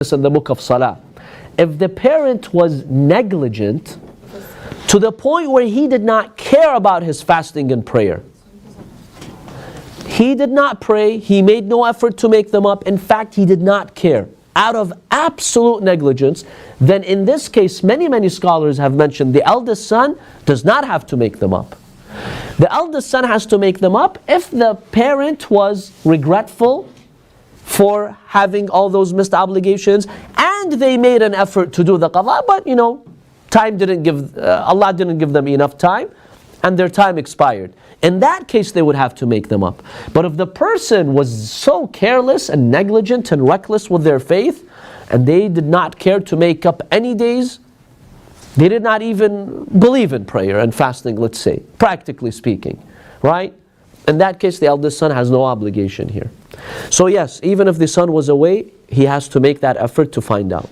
this in the book of Salah. If the parent was negligent to the point where he did not care about his fasting and prayer, he did not pray, he made no effort to make them up, in fact he did not care, out of absolute negligence, then in this case many scholars have mentioned the eldest son does not have to make them up. The eldest son has to make them up if the parent was regretful for having all those missed obligations and they made an effort to do the qadhaa, but time didn't give, Allah didn't give them enough time and their time expired. In that case they would have to make them up. But if the person was so careless and negligent and reckless with their faith and they did not care to make up any days, they did not even believe in prayer and fasting, let's say, practically speaking, right? In that case the eldest son has no obligation here. So yes, even if the son was away, he has to make that effort to find out.